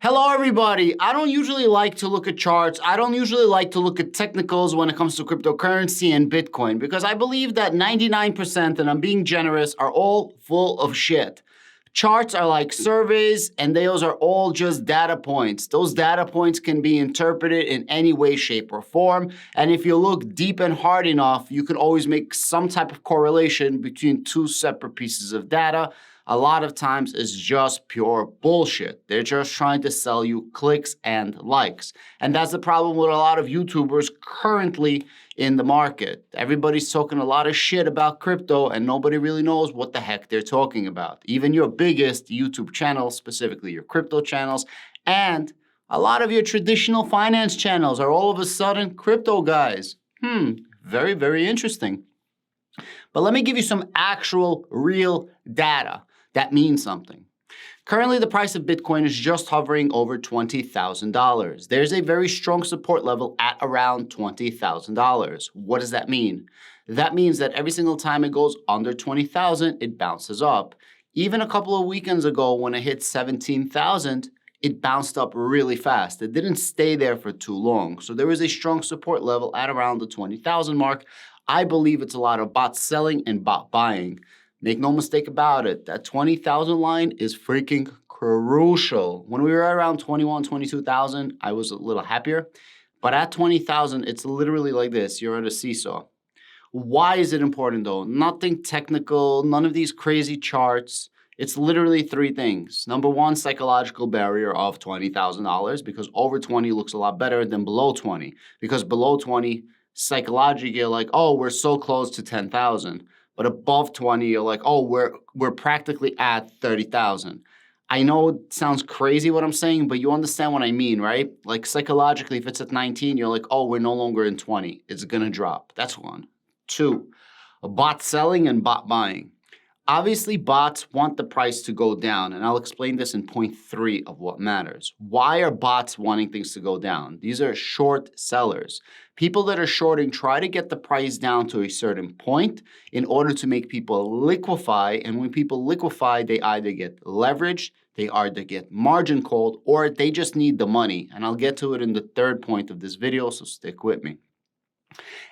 Hello everybody. I don't usually like to look at charts. I don't usually like to look at technicals when it comes to cryptocurrency and Bitcoin because I believe that 99%, and I'm being generous, are all full of shit. Charts are like surveys and those are all just data points. Those data points can be interpreted in any way, shape, or form. And if you look deep and hard enough, you can always make some type of correlation between two separate pieces of data. A lot of times it's just pure bullshit. They're just trying to sell you clicks and likes. And that's the problem with a lot of YouTubers currently in the market. Everybody's talking a lot of shit about crypto and nobody really knows what the heck they're talking about. Even your biggest YouTube channels, specifically your crypto channels, and a lot of your traditional finance channels are all of a sudden crypto guys. Very, very interesting. But let me give you some actual real data that means something. Currently, the price of Bitcoin is just hovering over $20,000. There's a very strong support level at around $20,000. What does that mean? That means that every single time it goes under 20,000, it bounces up. Even a couple of weekends ago when it hit 17,000, it bounced up really fast. It didn't stay there for too long. So there is a strong support level at around the 20,000 mark. I believe it's a lot of bot selling and bot buying. Make no mistake about it, that 20,000 line is freaking crucial. When we were around 21, 22,000, I was a little happier. But at 20,000, it's literally like this. You're at a seesaw. Why is it important though? Nothing technical, none of these crazy charts. It's literally three things. Number one, psychological barrier of $20,000 because over 20 looks a lot better than below 20. Because below 20, psychologically, you're like, oh, we're so close to 10,000. But above 20, you're like, oh, we're practically at 30,000. I know it sounds crazy what I'm saying, but you understand what I mean, right? Like psychologically, if it's at 19, you're like, oh, we're no longer in 20. It's gonna drop. That's one. Two, bot selling and bot buying. Obviously, bots want the price to go down, and I'll explain this in point 3 of what matters. Why are bots wanting things to go down? These are short sellers. People that are shorting try to get the price down to a certain point in order to make people liquefy, and when people liquefy, they either get leveraged, they either get margin called, or they just need the money. And I'll get to it in the third point of this video, so stick with me.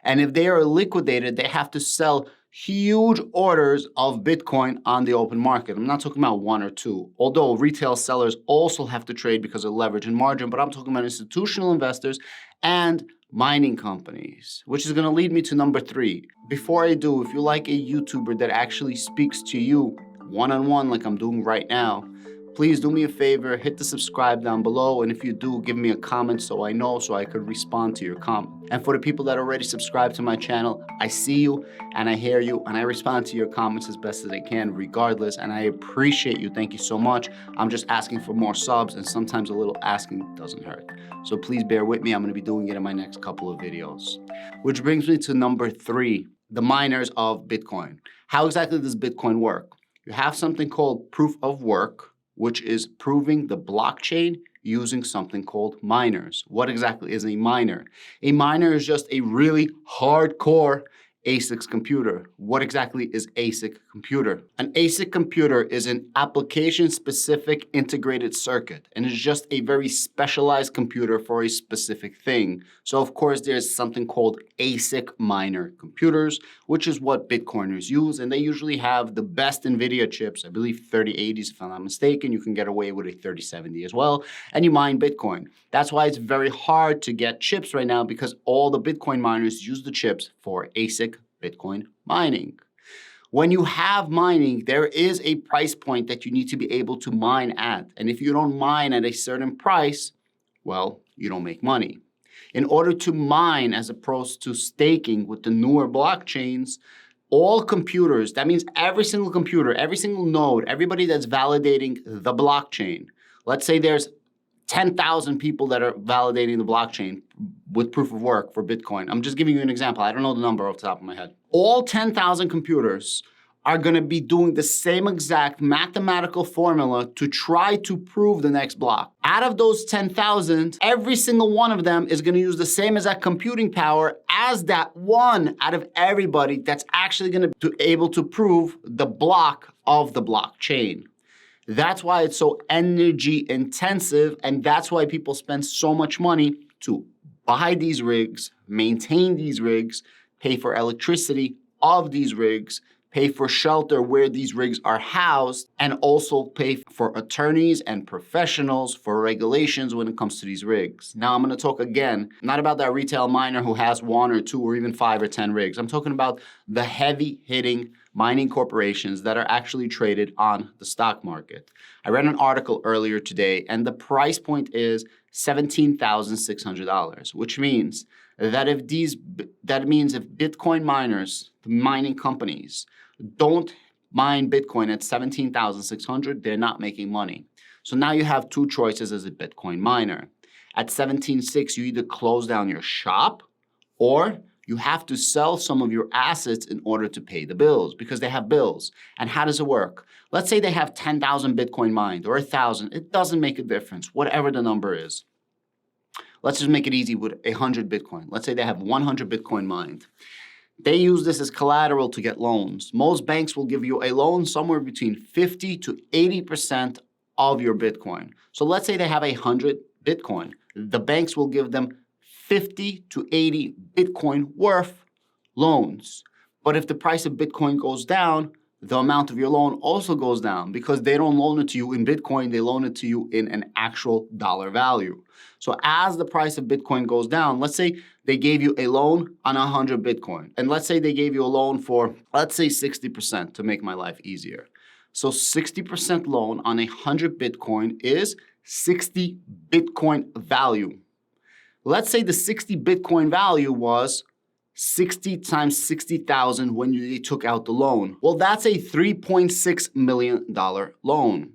And if they are liquidated, they have to sell huge orders of Bitcoin on the open market. I'm not talking about one or two, although retail sellers also have to trade because of leverage and margin, but I'm talking about institutional investors and mining companies, which is going to lead me to number 3. Before I do, if you like a YouTuber that actually speaks to you one-on-one like I'm doing right now, please do me a favor, hit the subscribe down below, and if you do, give me a comment so I know, so I could respond to your comment. And for the people that already subscribe to my channel, I see you, and I hear you, and I respond to your comments as best as I can regardless, and I appreciate you. Thank you so much. I'm just asking for more subs, and sometimes a little asking doesn't hurt. So please bear with me. I'm gonna be doing it in my next couple of videos. Which brings me to number 3, the miners of Bitcoin. How exactly does Bitcoin work? You have something called proof of work, which is proving the blockchain using something called miners. What exactly is a miner? A miner is just a really hardcore ASIC computer. What exactly is ASIC computer? An ASIC computer is an application-specific integrated circuit, and it's just a very specialized computer for a specific thing. So of course, there's something called ASIC miner computers, which is what Bitcoiners use, and they usually have the best NVIDIA chips, I believe 3080s if I'm not mistaken. You can get away with a 3070 as well, and you mine Bitcoin. That's why it's very hard to get chips right now because all the Bitcoin miners use the chips for ASIC Bitcoin mining. When you have mining, there is a price point that you need to be able to mine at. And if you don't mine at a certain price, well, you don't make money. In order to mine as opposed to staking with the newer blockchains, all computers, that means every single computer, every single node, everybody that's validating the blockchain. Let's say there's 10,000 people that are validating the blockchain with proof of work for Bitcoin. I'm just giving you an example. I don't know the number off the top of my head. All 10,000 computers are going to be doing the same exact mathematical formula to try to prove the next block. Out of those 10,000, every single one of them is going to use the same exact computing power as that one out of everybody that's actually going to be able to prove the block of the blockchain. That's why it's so energy intensive, and that's why people spend so much money to buy these rigs, maintain these rigs, pay for electricity of these rigs, pay for shelter where these rigs are housed, and also pay for attorneys and professionals for regulations when it comes to these rigs. Now I'm gonna talk again, not about that retail miner who has 1 or 2 or even 5 or 10 rigs. I'm talking about the heavy hitting mining corporations that are actually traded on the stock market. I read an article earlier today, and the price point is $17,600, which means that if Bitcoin miners, the mining companies, don't mine Bitcoin at 17,600, they're not making money. So now you have 2 choices as a Bitcoin miner. At 17,600, you either close down your shop or you have to sell some of your assets in order to pay the bills because they have bills. And how does it work? Let's say they have 10,000 Bitcoin mined or 1,000. It doesn't make a difference, whatever the number is. Let's just make it easy with 100 Bitcoin. Let's say they have 100 Bitcoin mined. They use this as collateral to get loans. Most banks will give you a loan somewhere between 50 to 80% of your Bitcoin. So let's say they have 100 Bitcoin. The banks will give them 50 to 80 Bitcoin worth loans. But if the price of Bitcoin goes down, the amount of your loan also goes down because they don't loan it to you in Bitcoin, they loan it to you in an actual dollar value. So as the price of Bitcoin goes down, let's say they gave you a loan on 100 Bitcoin. And let's say they gave you a loan for, let's say 60% to make my life easier. So 60% loan on 100 Bitcoin is 60 Bitcoin value. Let's say the 60 Bitcoin value was 60 times 60,000 when they took out the loan. Well, that's a $3.6 million loan.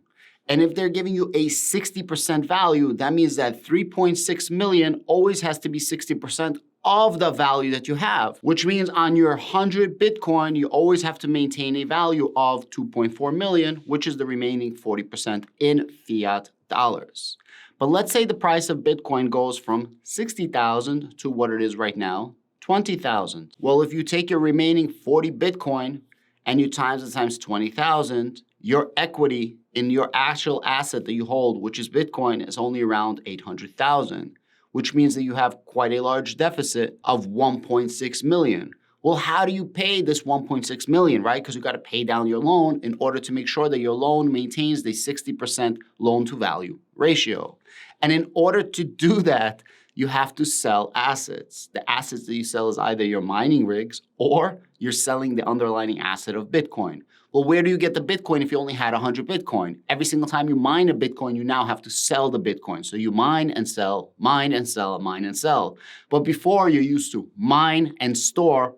And if they're giving you a 60% value, that means that 3.6 million always has to be 60% of the value that you have, which means on your 100 Bitcoin, you always have to maintain a value of 2.4 million, which is the remaining 40% in fiat dollars. But let's say the price of Bitcoin goes from 60,000 to what it is right now, 20,000. Well, if you take your remaining 40 Bitcoin and you times it times 20,000, your equity in your actual asset that you hold, which is Bitcoin, is only around 800,000, which means that you have quite a large deficit of 1.6 million. Well, how do you pay this 1.6 million, right? Because you got to pay down your loan in order to make sure that your loan maintains the 60% loan to value ratio. And in order to do that, you have to sell assets. The assets that you sell is either your mining rigs or you're selling the underlying asset of Bitcoin. Well, where do you get the Bitcoin if you only had 100 Bitcoin? Every single time you mine a Bitcoin, you now have to sell the Bitcoin. So you mine and sell, mine and sell, mine and sell. But before you used to mine and store,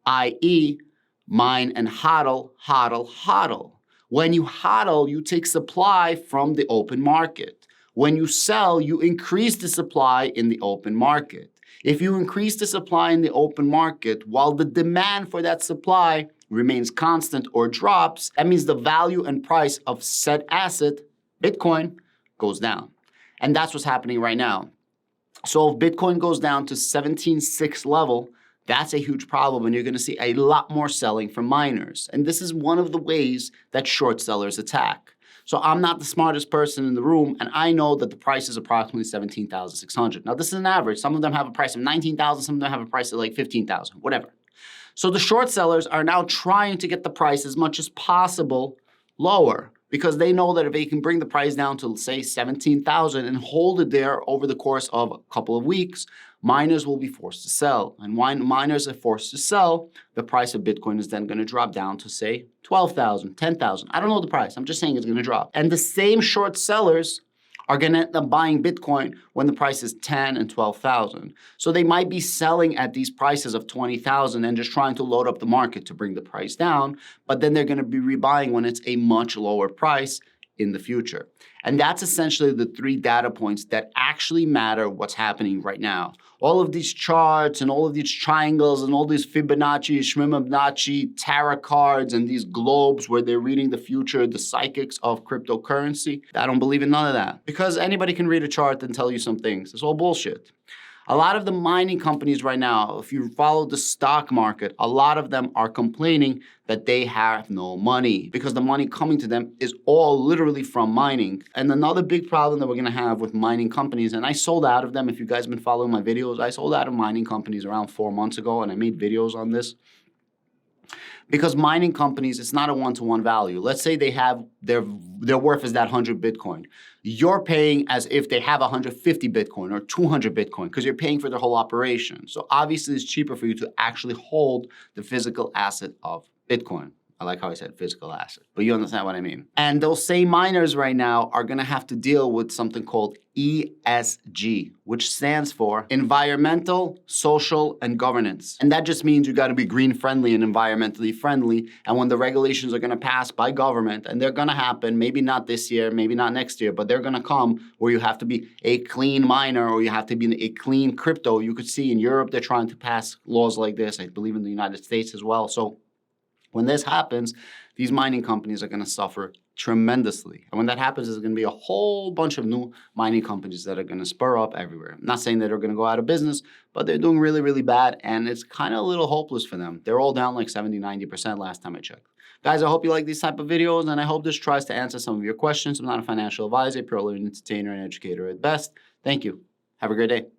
i.e. mine and hodl, hodl, hodl. When you hodl, you take supply from the open market. When you sell, you increase the supply in the open market. If you increase the supply in the open market while the demand for that supply remains constant or drops, that means the value and price of said asset, Bitcoin, goes down. And that's what's happening right now. So if Bitcoin goes down to 17.6 level, that's a huge problem, and you're going to see a lot more selling from miners. And this is one of the ways that short sellers attack. So I'm not the smartest person in the room, and I know that the price is approximately 17,600. Now, this is an average. Some of them have a price of 19,000, some of them have a price of like 15,000, whatever. So the short sellers are now trying to get the price as much as possible lower because they know that if they can bring the price down to, say, 17,000 and hold it there over the course of a couple of weeks, miners will be forced to sell. And when miners are forced to sell, the price of Bitcoin is then going to drop down to, say, 12,000, 10,000. I don't know the price. I'm just saying it's going to drop. And the same short sellers are going to end up buying Bitcoin when the price is 10 and 12,000. So they might be selling at these prices of 20,000 and just trying to load up the market to bring the price down, but then they're going to be rebuying when it's a much lower price in the future. And that's essentially the 3 data points that actually matter what's happening right now. All of these charts and all of these triangles and all these Fibonacci, Shmibonacci, tarot cards and these globes where they're reading the future, the psychics of cryptocurrency, I don't believe in none of that. Because anybody can read a chart and tell you some things. It's all bullshit. A lot of the mining companies right now, if you follow the stock market, a lot of them are complaining that they have no money because the money coming to them is all literally from mining. And another big problem that we're gonna have with mining companies, and I sold out of them, if you guys have been following my videos, I sold out of mining companies around 4 months ago, and I made videos on this. Because mining companies, it's not a one-to-one value. Let's say they have their worth is that 100 Bitcoin. You're paying as if they have 150 Bitcoin or 200 Bitcoin because you're paying for their whole operation. So obviously it's cheaper for you to actually hold the physical asset of Bitcoin. I like how I said physical asset, but you understand what I mean. And those same miners right now are gonna have to deal with something called ESG, which stands for environmental, social, and governance. And that just means you gotta be green friendly and environmentally friendly. And when the regulations are gonna pass by government, and they're gonna happen, maybe not this year, maybe not next year, but they're gonna come where you have to be a clean miner or you have to be a clean crypto. You could see in Europe, they're trying to pass laws like this. I believe in the United States as well. So when this happens, these mining companies are going to suffer tremendously. And when that happens, there's going to be a whole bunch of new mining companies that are going to spur up everywhere. I'm not saying that they're going to go out of business, but they're doing really, really bad. And it's kind of a little hopeless for them. They're all down like 70, 90% last time I checked. Guys, I hope you like these type of videos, and I hope this tries to answer some of your questions. I'm not a financial advisor, purely an entertainer and educator at best. Thank you. Have a great day.